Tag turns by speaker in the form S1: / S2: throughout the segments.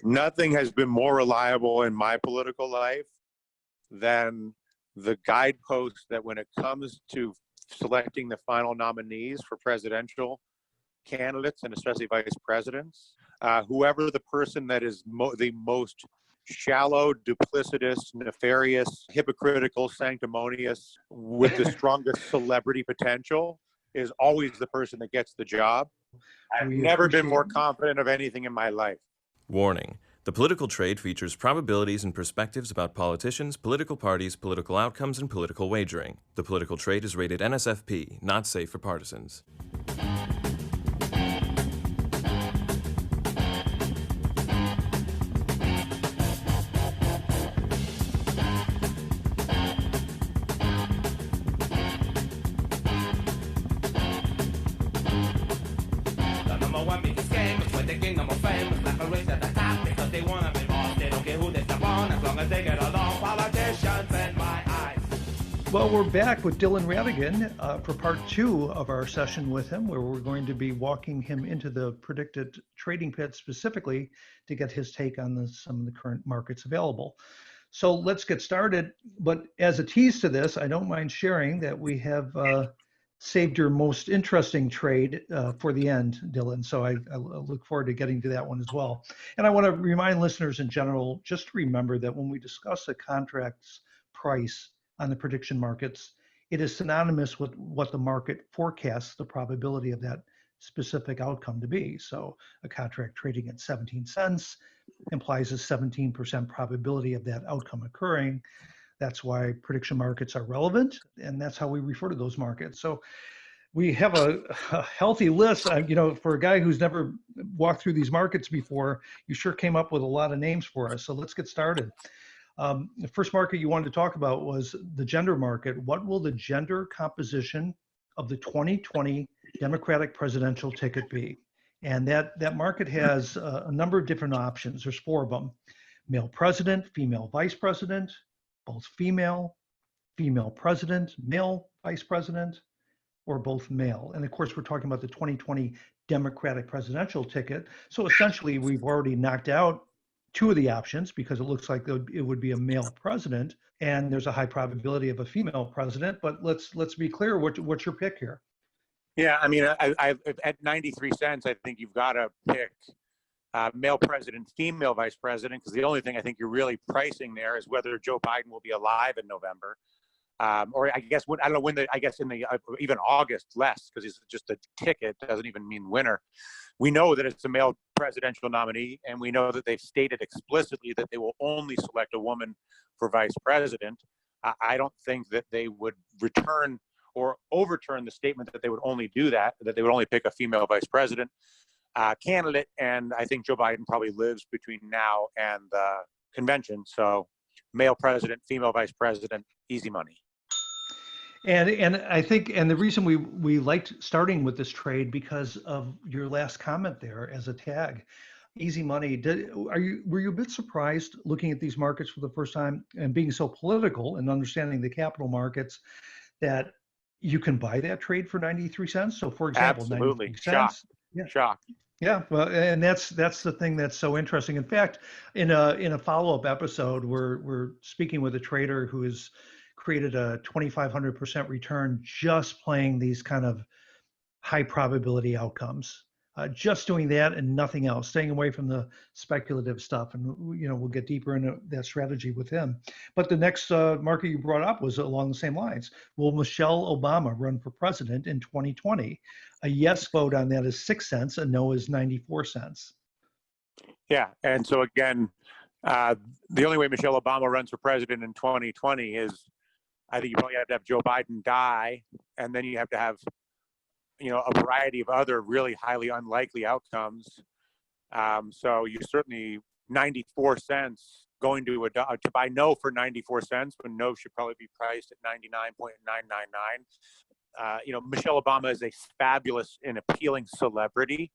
S1: Nothing has been more reliable in my political life than the guidepost that when it comes to selecting the final nominees for presidential candidates and especially vice presidents, whoever the person that is the most shallow, duplicitous, nefarious, hypocritical, sanctimonious, with the strongest celebrity potential is always the person that gets the job. I've never been more confident of anything in my life.
S2: Warning. The political trade features probabilities and perspectives about politicians, political parties, political outcomes, and political wagering. The political trade is rated NSFP, not safe for partisans.
S3: Well, we're back with Dylan Ratigan for part 2 of our session with him, where we're going to be walking him into the PredictIt trading pit specifically to get his take on some of the current markets available. So let's get started. But as a tease to this, I don't mind sharing that we have saved your most interesting trade for the end, Dylan. So I look forward to getting to that one as well. And I want to remind listeners in general, just to remember that when we discuss a contract's price on the prediction markets, it is synonymous with what the market forecasts the probability of that specific outcome to be. So a contract trading at 17 cents implies a 17% probability of that outcome occurring. That's why prediction markets are relevant, and that's how we refer to those markets. So we have a healthy list. For a guy who's never walked through these markets before, you sure came up with a lot of names for us. So let's get started. The first market you wanted to talk about was the gender market. What will the gender composition of the 2020 Democratic presidential ticket be? And that market has a number of different options. There's 4 of them: male president, female vice president, both female, female president, male vice president, or both male. And of course, we're talking about the 2020 Democratic presidential ticket. So essentially, we've already knocked out 2 of the options because it looks like it would be a male president, and there's a high probability of a female president. But let's be clear. What's your pick here?
S1: Yeah, I mean, I at 93 cents, I think you've got to pick male president, female vice president, because the only thing I think you're really pricing there is whether Joe Biden will be alive in November, or I guess I don't know when even August less, because it's just a ticket, doesn't even mean winner. We know that it's a male presidential nominee, and we know that they've stated explicitly that they will only select a woman for vice president. I don't think that they would return or overturn the statement that they would only do that they would only pick a female vice president candidate. And I think Joe Biden probably lives between now and the convention. So male president, female vice president, easy money.
S3: And I think, and the reason we liked starting with this trade because of your last comment there as a tag, easy money. Were you a bit surprised looking at these markets for the first time and being so political and understanding the capital markets that you can buy that trade for 93 cents? So for example,
S1: absolutely
S3: 93 cents.
S1: Shocked.
S3: Yeah, well, and that's the thing that's so interesting. In fact, in a follow-up episode, we're speaking with a trader who has created a 2,500% return just playing these kind of high probability outcomes, just doing that and nothing else, staying away from the speculative stuff. And we'll get deeper into that strategy with him. But the next market you brought up was along the same lines. Will Michelle Obama run for president in 2020? A yes vote on that is 6 cents, a no is 94 cents.
S1: Yeah, and so again, the only way Michelle Obama runs for president in 2020 is, I think you probably have to have Joe Biden die, and then you have to have, a variety of other really highly unlikely outcomes. So you certainly 94 cents going to buy no for 94 cents when no should probably be priced at 99.999. Michelle Obama is a fabulous and appealing celebrity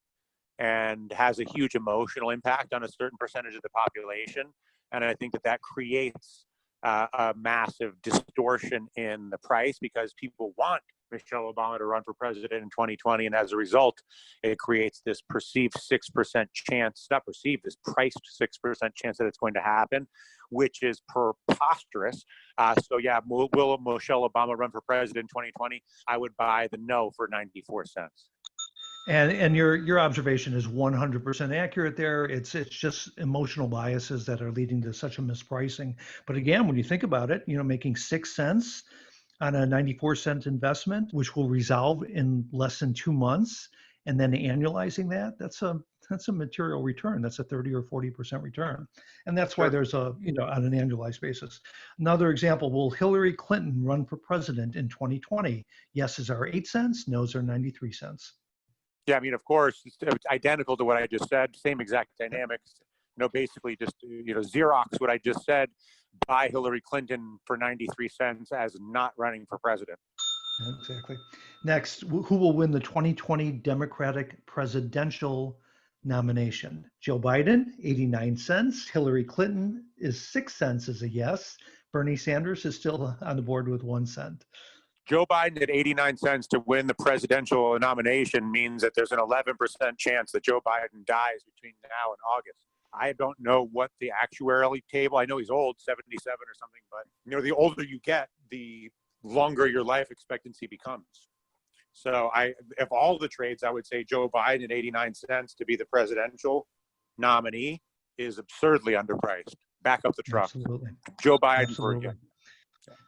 S1: and has a huge emotional impact on a certain percentage of the population. And I think that creates a massive distortion in the price because people want Michelle Obama to run for president in 2020. And as a result, it creates this perceived 6% chance, not perceived, this priced 6% chance that it's going to happen, which is preposterous. So yeah, will Michelle Obama run for president in 2020? I would buy the no for 94 cents.
S3: And your observation is 100% accurate there. It's just emotional biases that are leading to such a mispricing. But again, when you think about it, making 6 cents on a 94-cent investment, which will resolve in less than 2 months, and then annualizing that's a material return. That's a 30 or 40% return. And that's why there's on an annualized basis. Another example, will Hillary Clinton run for president in 2020? Yeses are 8 cents, nos are 93 cents.
S1: Yeah, I mean, of course, it's identical to what I just said, same exact dynamics, basically just, Xerox what I just said, buy Hillary Clinton for 93 cents as not running for president.
S3: Exactly. Next, who will win the 2020 Democratic presidential nomination? Joe Biden, 89 cents. Hillary Clinton is 6 cents as a yes. Bernie Sanders is still on the board with 1 cent.
S1: Joe Biden at 89 cents to win the presidential nomination means that there's an 11% chance that Joe Biden dies between now and August. I don't know what the actuarial table, I know he's old, 77 or something, but the older you get, the longer your life expectancy becomes. So if all the trades, I would say Joe Biden at 89 cents to be the presidential nominee is absurdly underpriced. Back up the truck.
S3: Absolutely.
S1: Joe Biden
S3: Absolutely.
S1: for again.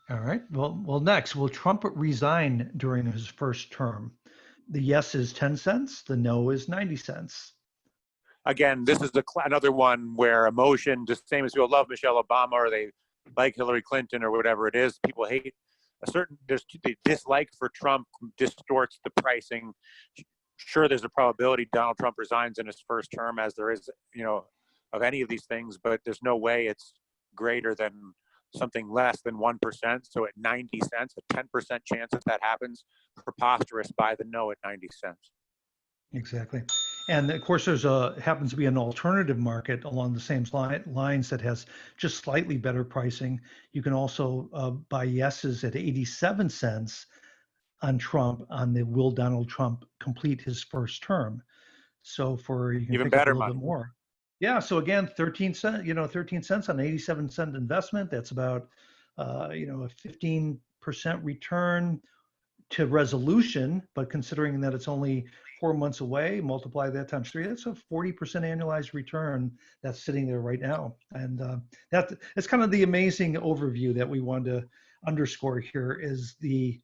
S3: All right. Well, next, will Trump resign during his first term? The yes is 10 cents. The no is 90 cents.
S1: Again, this is another one where emotion, just same as people love Michelle Obama or they like Hillary Clinton or whatever it is, people hate the dislike for Trump distorts the pricing. Sure, there's a probability Donald Trump resigns in his first term, as there is, of any of these things, but there's no way it's greater than something less than 1%. So at 90 cents, a 10% chance that happens, preposterous. Buy the no at 90 cents.
S3: Exactly. And of course, there's happens to be an alternative market along the same lines that has just slightly better pricing. You can also buy yeses at 87 cents on Trump on the will Donald Trump complete his first term. So you can
S1: even
S3: pick
S1: better
S3: up a little
S1: money.
S3: bit more. Yeah. So again, 13 cents, 13 cents on 87-cent investment. That's about, a 15% return to resolution, but considering that it's only 4 months away, multiply that times 3, that's a 40% annualized return that's sitting there right now. And that's kind of the amazing overview that we wanted to underscore here is the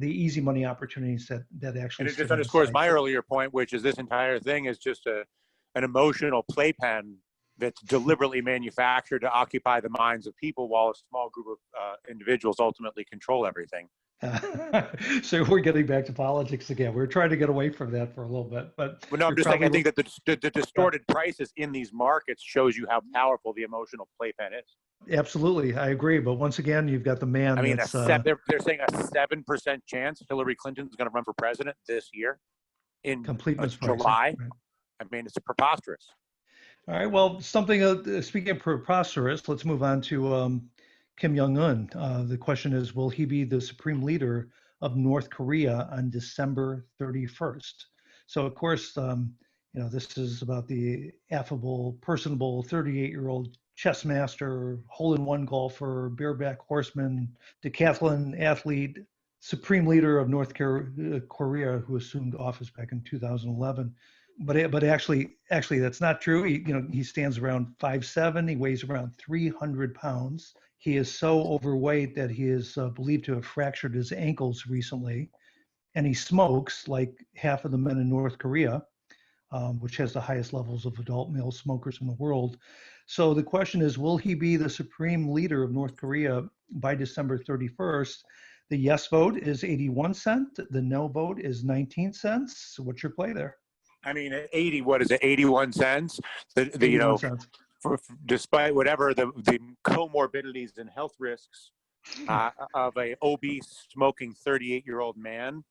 S3: easy money opportunities that actually.
S1: And it just underscores my earlier point, which is this entire thing is just an emotional playpen that's deliberately manufactured to occupy the minds of people while a small group of individuals ultimately control everything.
S3: So we're getting back to politics again. We're trying to get away from that for a little bit, but
S1: no, I'm just saying. I think that the distorted prices in these markets shows you how powerful the emotional playpen is.
S3: Absolutely, I agree. But once again, you've got the man.
S1: I mean,
S3: that's,
S1: they're saying a 7% chance Hillary Clinton's going to run for president this year in
S3: complete
S1: July.
S3: Right.
S1: I mean, it's preposterous.
S3: All right. Well, something. Speaking of preposterous, let's move on to Kim Jong-un. The question is, will he be the supreme leader of North Korea on December 31st? So, of course, this is about the affable, personable 38-year-old chess master, hole-in-one golfer, bareback horseman, decathlon athlete, supreme leader of North Korea, who assumed office back in 2011. But actually, that's not true. He stands around 5'7". He weighs around 300 pounds. He is so overweight that he is believed to have fractured his ankles recently, and he smokes like half of the men in North Korea, which has the highest levels of adult male smokers in the world. So the question is, will he be the supreme leader of North Korea by December 31st? The yes vote is 81 cents. The no vote is 19 cents. So what's your play there?
S1: I mean, at 81 cents?
S3: Cents.
S1: Despite whatever the comorbidities and health risks of a obese, smoking 38-year-old man.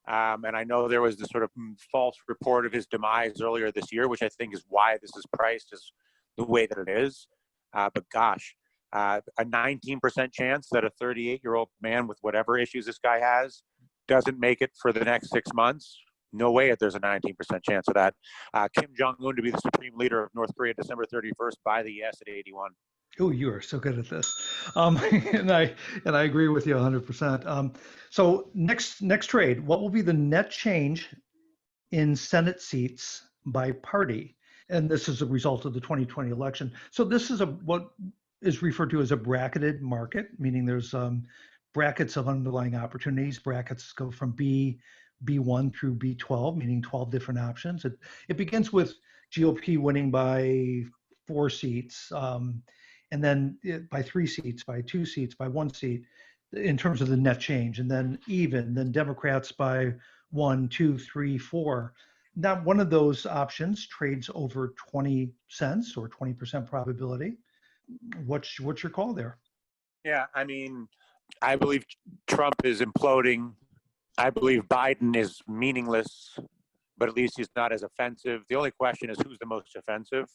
S1: And I know there was this sort of false report of his demise earlier this year, which I think is why this is priced as the way that it is. But gosh, a 19% chance that a 38-year-old man with whatever issues this guy has doesn't make it for the next 6 months, no way there's a 19% chance of that. Kim Jong-un to be the supreme leader of North Korea December 31st by the yes at 81.
S3: Oh, you are so good at this, and I agree with you 100%. So next trade, what will be the net change in Senate seats by party? And this is a result of the 2020 election. So this is what is referred to as a bracketed market, meaning there's brackets of underlying opportunities. Brackets go from B1 through B12, meaning 12 different options. It begins with GOP winning by 4 seats, and then by 3 seats, by 2 seats, by 1 seat, in terms of the net change, and then even, then Democrats by 1, 2, 3, 4. Not one of those options trades over 20 cents or 20% probability. What's your call there?
S1: Yeah, I mean, I believe Trump is imploding. I believe Biden is meaningless, but at least he's not as offensive. The only question is who's the most offensive.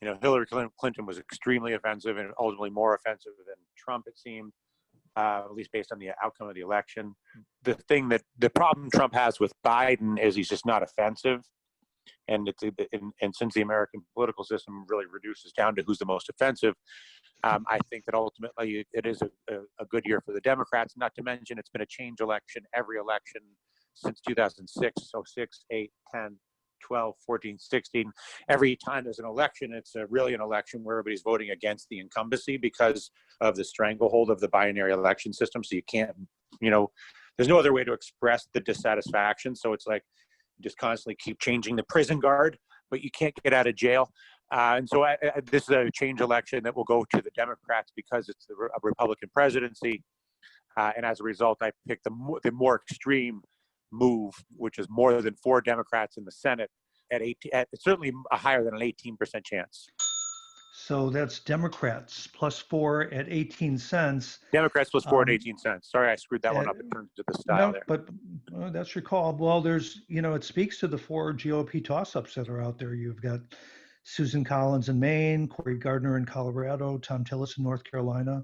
S1: You know, Hillary Clinton was extremely offensive and ultimately more offensive than Trump, it seemed, at least based on the outcome of the election. The problem Trump has with Biden is he's just not offensive. And since the American political system really reduces down to who's the most offensive, I think that ultimately it is a good year for the Democrats, not to mention it's been a change election every election since 2006, so 6, 8, 10, 12, 14, 16. Every time there's an election, it's really an election where everybody's voting against the incumbency because of the stranglehold of the binary election system. So you can't, there's no other way to express the dissatisfaction. So it's like you just constantly keep changing the prison guard, but you can't get out of jail. And so this is a change election that will go to the Democrats because it's a Republican presidency. And as a result, I picked the more extreme move, which is more than 4 Democrats in the Senate at certainly a higher than an 18% chance.
S3: So that's Democrats plus 4 at 18 cents.
S1: Democrats plus 4 at 18 cents. Sorry, I screwed that one up in terms of the style there.
S3: But that's your call. Well, there's, it speaks to the 4 GOP toss-ups that are out there. You've got Susan Collins in Maine, Cory Gardner in Colorado, Tom Tillis in North Carolina,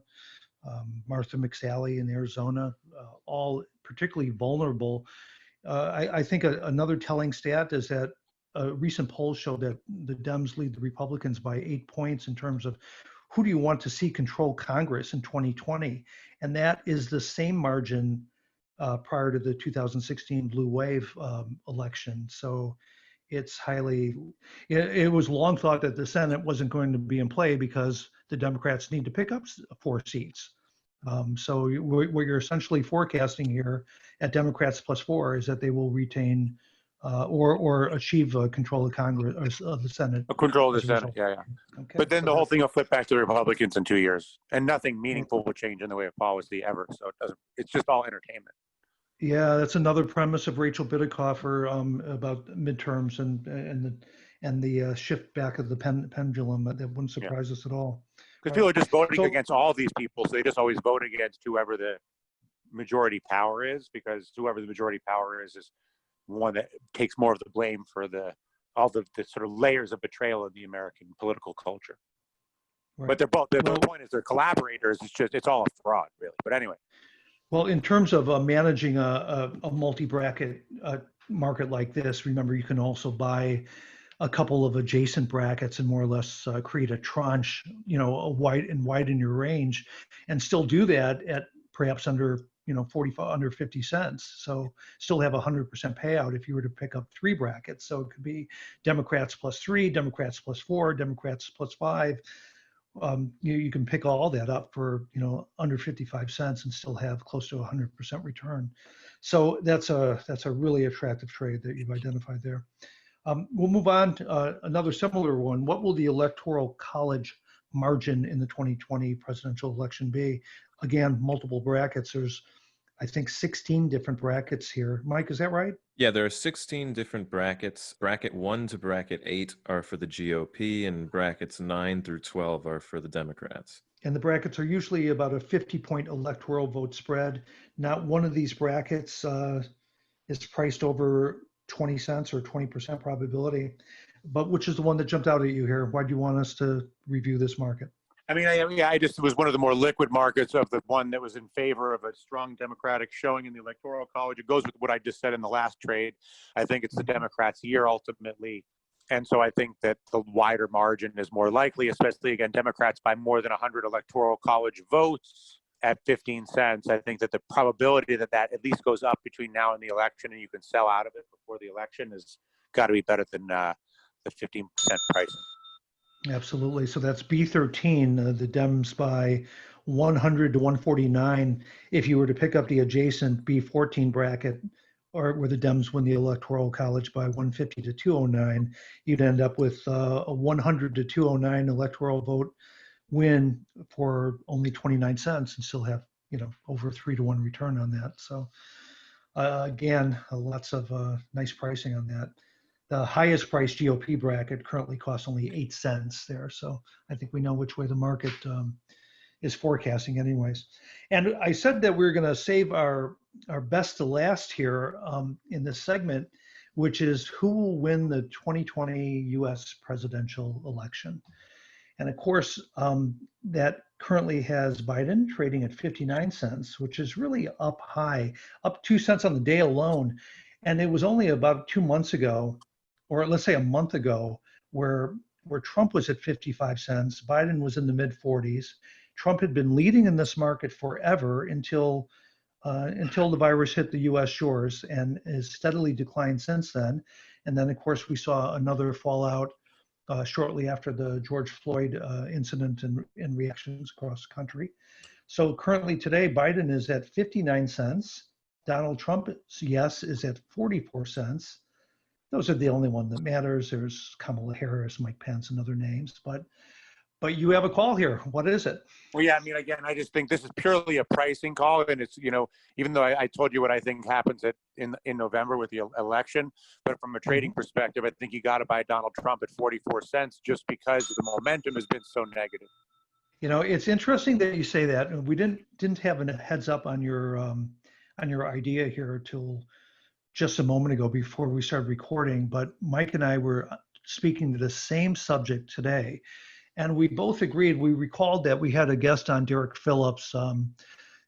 S3: Martha McSally in Arizona, all particularly vulnerable. I think another telling stat is that a recent poll showed that the Dems lead the Republicans by 8 points in terms of who do you want to see control Congress in 2020. And that is the same margin prior to the 2016 blue wave election. So it's it was long thought that the Senate wasn't going to be in play because the Democrats need to pick up 4 seats. So what you're essentially forecasting here at Democrats plus 4 is that they will retain or achieve control of Congress, of the Senate.
S1: Control of the Senate, yeah. Okay, but then the whole thing will flip back to the Republicans in 2 years, and nothing meaningful will change in the way of policy ever. So it's just all entertainment.
S3: Yeah, that's another premise of Rachel Bidikofer about midterms and the shift back of the pendulum. That wouldn't surprise us at all.
S1: Because people are just voting against all these people, so they just always vote against whoever the majority power is, because whoever the majority power is one that takes more of the blame for all the sort of layers of betrayal of the American political culture. Right. But they're both. The point is they're collaborators. It's all a fraud, really. But anyway.
S3: Well, in terms of managing a multi-bracket market like this, remember you can also buy a couple of adjacent brackets and more or less create a tranche, widen your range, and still do that at perhaps under 50 cents. So still have 100% payout if you were to pick up 3 brackets. So it could be Democrats plus 3, Democrats plus 4, Democrats plus 5. You can pick all that up for under 55 cents and still have close to 100% return. So that's a really attractive trade that you've identified there. We'll move on to another similar one. What will the Electoral College margin in the 2020 presidential election be? Again, multiple brackets. There's, I think, 16 different brackets here. Mike, is that right?
S2: Yeah, there are 16 different brackets. Bracket 1 to bracket 8 are for the GOP, and brackets 9 through 12 are for the Democrats.
S3: And the brackets are usually about a 50-point electoral vote spread. Not one of these brackets is priced over 20 cents or 20% probability. But which is the one that jumped out at you here? Why do you want us to review this market?
S1: I mean, I just it was one of the more liquid markets of the one that was in favor of a strong Democratic showing in the Electoral College. It goes with what I just said in the last trade. I think it's the Democrats' year ultimately. And so I think that the wider margin is more likely, especially, again, Democrats by more than 100 Electoral College votes at 15 cents. I think that the probability that that at least goes up between now and the election and you can sell out of it before the election has got to be better than the 15% pricing.
S3: Absolutely. So that's B13, the Dems by 100 to 149. If you were to pick up the adjacent B14 bracket, or where the Dems win the Electoral College by 150 to 209, you'd end up with a 100 to 209 electoral vote win for only 29 cents and still have, over 3-to-1 return on that. So again, lots of nice pricing on that. The highest priced GOP bracket currently costs only 8 cents there. So I think we know which way the market is forecasting anyways. And I said that we we're going to save our best to last here in this segment, which is who will win the 2020 US presidential election. And of course, that currently has Biden trading at 59 cents, which is really up high, up 2 cents on the day alone. And it was only about 2 months ago, or let's say a month ago, where Trump was at 55 cents, Biden was in the mid 40s. Trump had been leading in this market forever until the virus hit the U.S. shores and has steadily declined since then. And then, of course, we saw another fallout shortly after the George Floyd incident and reactions across the country. So currently today, Biden is at 59 cents. Donald Trump's yes is at 44 cents. Those are the only one that matters. There's Kamala Harris, Mike Pence, and other names. But you have a call here. What is it?
S1: Well, yeah, I mean, again, I just think this is purely a pricing call. And it's, even though I told you what I think happens in November with the election, but from a trading perspective, I think you got to buy Donald Trump at 44 cents just because the momentum has been so negative.
S3: It's interesting that you say that. We didn't have a heads up on your idea here till just a moment ago before we started recording, but Mike and I were speaking to the same subject today, and we both agreed. We recalled that we had a guest on, Derek Phillips,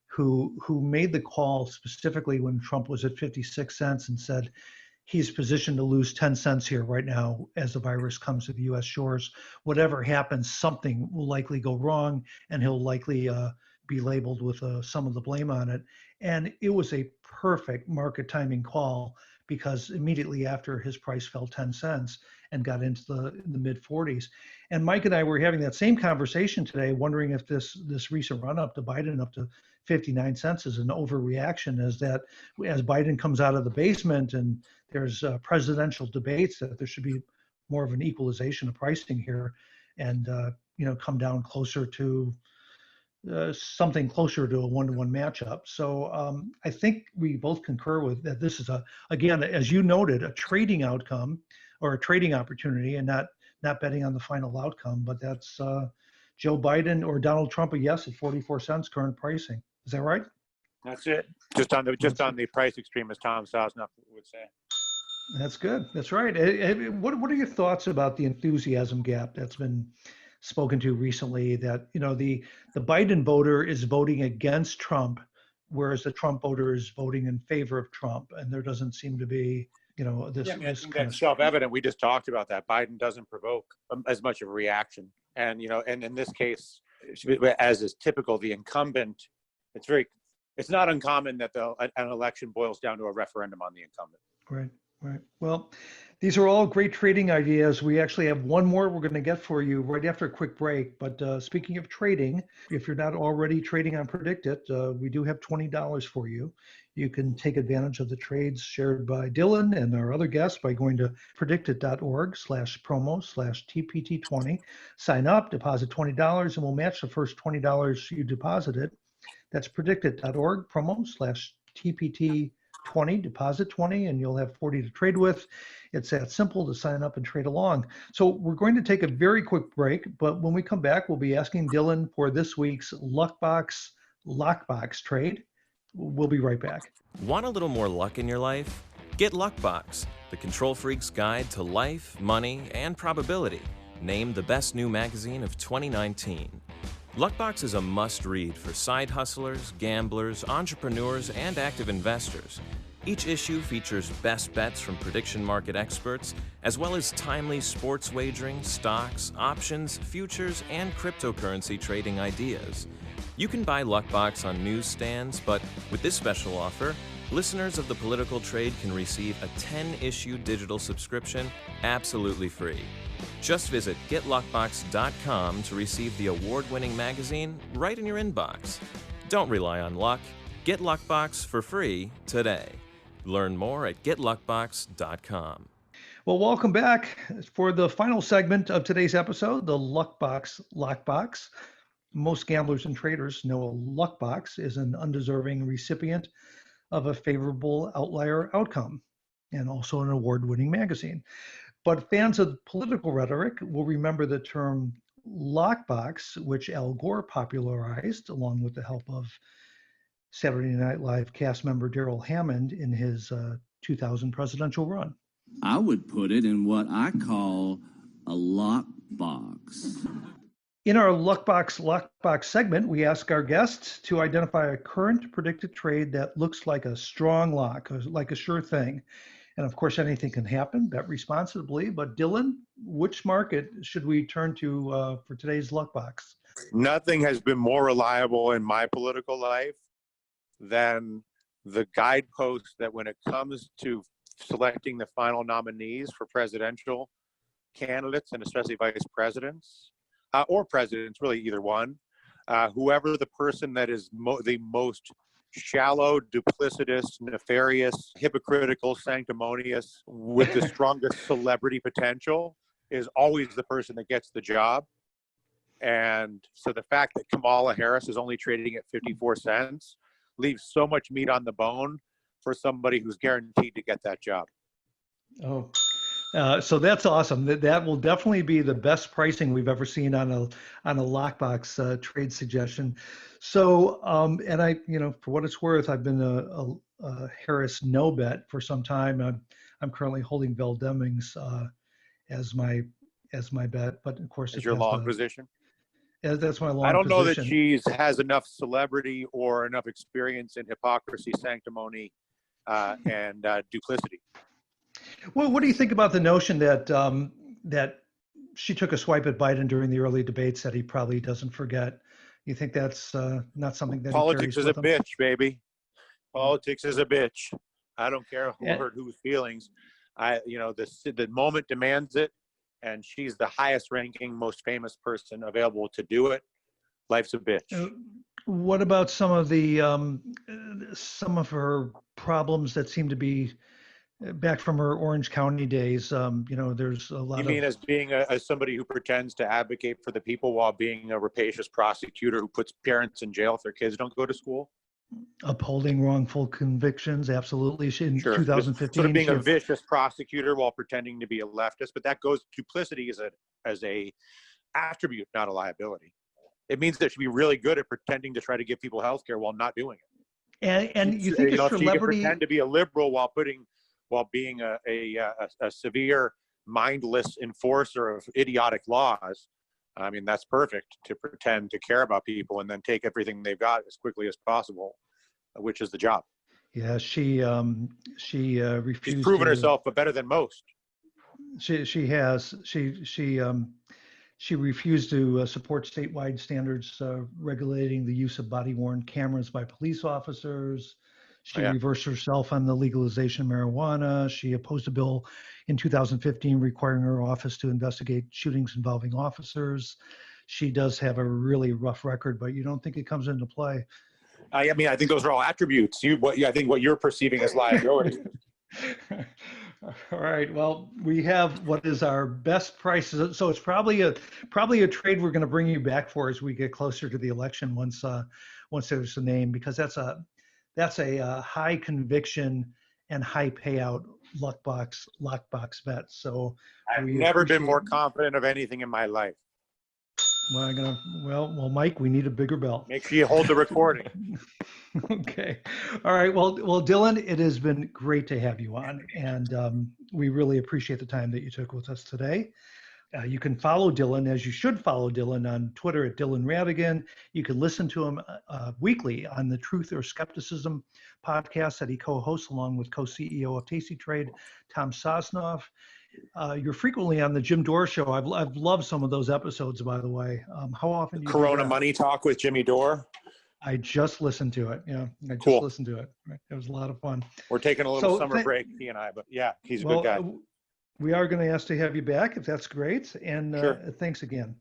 S3: who made the call specifically when Trump was at 56 cents and said he's positioned to lose 10 cents here right now as the virus comes to the U.S. shores. Whatever happens, something will likely go wrong, and he'll likely be labeled with some of the blame on it. And it was a perfect market timing call because immediately after his price fell 10 cents and got into the mid 40s. And Mike and I were having that same conversation today, wondering if this recent run up to Biden up to 59 cents is an overreaction, as Biden comes out of the basement and there's presidential debates that there should be more of an equalization of pricing here and, come down closer to something closer to a 1-to-1 matchup. So I think we both concur with that. This is again, as you noted, a trading outcome or a trading opportunity, and not betting on the final outcome. But that's Joe Biden or Donald Trump a yes at 44 cents current pricing. Is that right?
S1: That's it. Just on the price extreme, as Tom Sosnoff would say.
S3: That's good. That's right. What are your thoughts about the enthusiasm gap that's been spoken to recently, that the Biden voter is voting against Trump, whereas the Trump voter is voting in favor of Trump, and there doesn't seem to be this.
S1: Yeah, I mean, I think that's self-evident. We just talked about that. Biden doesn't provoke as much of a reaction, and and in this case, as is typical, the incumbent. It's not uncommon that an election boils down to a referendum on the incumbent.
S3: Right. Well, these are all great trading ideas. We actually have one more we're going to get for you right after a quick break. But speaking of trading, if you're not already trading on PredictIt, we do have $20 for you. You can take advantage of the trades shared by Dylan and our other guests by going to predictit.org/promo/TPT20. Sign up, deposit $20, and we'll match the first $20 you deposited. That's predictit.org, promo/TPT20, deposit 20, and you'll have 40 to trade with. It's that simple to sign up and trade along. So we're going to take a very quick break, but when we come back, we'll be asking Dylan for this week's Luckbox Lockbox trade. We'll be right back.
S2: Want a little more luck in your life? Get Luckbox, the control freak's guide to life, money, and probability. Named the best new magazine of 2019. Luckbox is a must-read for side hustlers, gamblers, entrepreneurs, and active investors. Each issue features best bets from prediction market experts, as well as timely sports wagering, stocks, options, futures, and cryptocurrency trading ideas. You can buy Luckbox on newsstands, but with this special offer, listeners of the Political Trade can receive a 10-issue digital subscription absolutely free. Just visit getluckbox.com to receive the award-winning magazine right in your inbox. Don't rely on luck. Get Luckbox for free today. Learn more at getluckbox.com.
S3: Well, welcome back for the final segment of today's episode, the Luckbox Lockbox. Most gamblers and traders know a Luckbox is an undeserving recipient of a favorable outlier outcome and also an award-winning magazine. But fans of political rhetoric will remember the term lockbox, which Al Gore popularized along with the help of Saturday Night Live cast member Darrell Hammond in his 2000 presidential run.
S4: I would put it in what I call a lockbox.
S3: In our Luckbox Lockbox segment, we ask our guests to identify a current predicted trade that looks like a strong lock, like a sure thing. And of course, anything can happen, bet responsibly. But Dylan, which market should we turn to for today's Luckbox?
S1: Nothing has been more reliable in my political life than the guidepost that when it comes to selecting the final nominees for presidential candidates, and especially vice presidents, or presidents, really either one, whoever the person that is the most shallow, duplicitous, nefarious, hypocritical, sanctimonious, with the strongest celebrity potential is always the person that gets the job. And so the fact that Kamala Harris is only trading at 54 cents leaves so much meat on the bone for somebody who's guaranteed to get that job.
S3: Oh, so that's awesome. That will definitely be the best pricing we've ever seen on a lockbox trade suggestion. So, and I, for what it's worth, I've been a Harris no bet for some time. I'm currently holding Val Demings as my bet, but of course,
S1: Is your long position?
S3: Yeah, that's my long.
S1: I don't know that
S3: position.
S1: she has enough celebrity or enough experience in hypocrisy, sanctimony, and duplicity.
S3: Well, what do you think about the notion that that she took a swipe at Biden during the early debates that he probably doesn't forget? You think that's not something that
S1: Politics is a
S3: him?
S1: bitch, baby. Politics is a bitch. I don't care who hurt whose feelings. The moment demands it, and she's the highest-ranking, most famous person available to do it. Life's a bitch.
S3: What about some of her problems that seem to be back from her Orange County days? There's a lot.
S1: You mean as being as somebody who pretends to advocate for the people while being a rapacious prosecutor who puts parents in jail if their kids don't go to school?
S3: Upholding wrongful convictions, absolutely. In
S1: sure.
S3: 2015,
S1: sort of being a vicious prosecutor while pretending to be a leftist, but that goes duplicity as a attribute, not a liability. It means that she'd be really good at pretending to try to give people health care while not doing it.
S3: And you think a celebrity
S1: she can pretend to be a liberal while being a severe, mindless enforcer of idiotic laws. I mean, that's perfect to pretend to care about people and then take everything they've got as quickly as possible, which is the job.
S3: Yeah, she refused.
S1: She's proven herself, but better than most.
S3: She has. She refused to support statewide standards regulating the use of body-worn cameras by police officers. She reversed herself on the legalization of marijuana. She opposed a bill in 2015 requiring her office to investigate shootings involving officers. She does have a really rough record, but you don't think it comes into play?
S1: I think those are all attributes. I think what you're perceiving as liability.
S3: All right. Well, we have what is our best prices. So it's probably a trade we're going to bring you back for as we get closer to the election. Once there's a name, because that's a high conviction and high payout lockbox bet. So
S1: I've never been more confident of anything in my life.
S3: Well, Mike, we need a bigger bell.
S1: Make sure you hold the recording.
S3: Okay. All right. Well, Dylan, it has been great to have you on, and we really appreciate the time that you took with us today. You can follow Dylan, as you should follow Dylan, on Twitter at Dylan Ratigan. You can listen to him weekly on the Truth or Skepticism podcast that he co-hosts along with co-CEO of Tasty Trade, Tom Sosnoff. You're frequently on the Jim Dore show. I've loved some of those episodes, by the way. How often do you
S1: Corona
S3: do that?
S1: Money Talk with Jimmy Dore.
S3: I just listened to it. Yeah, I just
S1: Cool.
S3: listened to it. It was a lot of fun.
S1: We're taking a little summer break, he and I, but yeah, he's a good guy.
S3: We are going to ask to have you back if that's great. And
S1: Sure.
S3: Thanks again.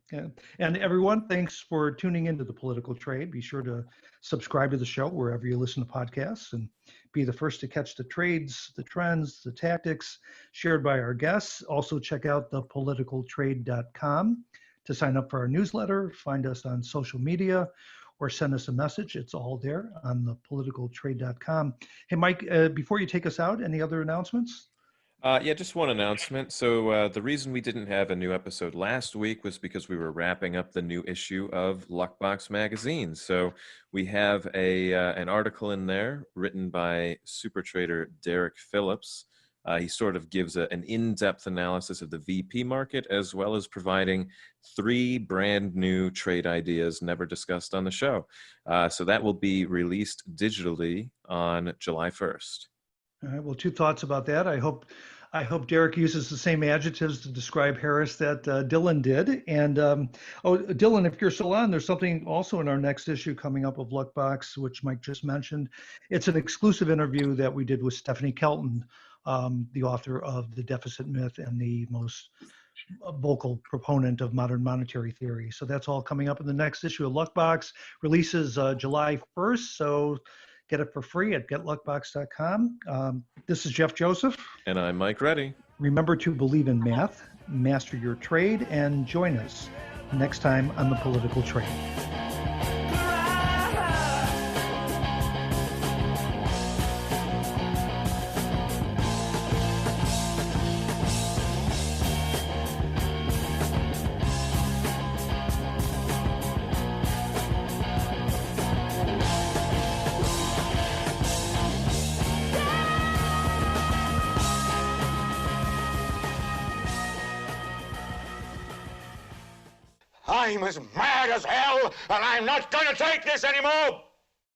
S3: And everyone, thanks for tuning into The Political Trade. Be sure to subscribe to the show wherever you listen to podcasts and be the first to catch the trades, the trends, the tactics shared by our guests. Also check out thepoliticaltrade.com to sign up for our newsletter, find us on social media, or send us a message. It's all there on thepoliticaltrade.com. Hey, Mike, before you take us out, any other announcements?
S2: Yeah, just one announcement. So the reason we didn't have a new episode last week was because we were wrapping up the new issue of Luckbox magazine. So we have an article in there written by super trader Derek Phillips. He sort of gives an in-depth analysis of the VP market, as well as providing 3 brand new trade ideas never discussed on the show. So that will be released digitally on July 1st.
S3: All right. Well, 2 thoughts about that. I hope Derek uses the same adjectives to describe Harris that Dylan did. And Dylan, if you're still on, there's something also in our next issue coming up of Luckbox, which Mike just mentioned. It's an exclusive interview that we did with Stephanie Kelton, the author of The Deficit Myth and the most vocal proponent of modern monetary theory. So that's all coming up in the next issue of Luckbox. Releases July 1st. So get it for free at getluckbox.com. This is Jeff Joseph.
S2: And I'm Mike Reddy.
S3: Remember to believe in math, master your trade, and join us next time on The Political Trade.
S5: I'm as mad as hell, and I'm not going to take this anymore!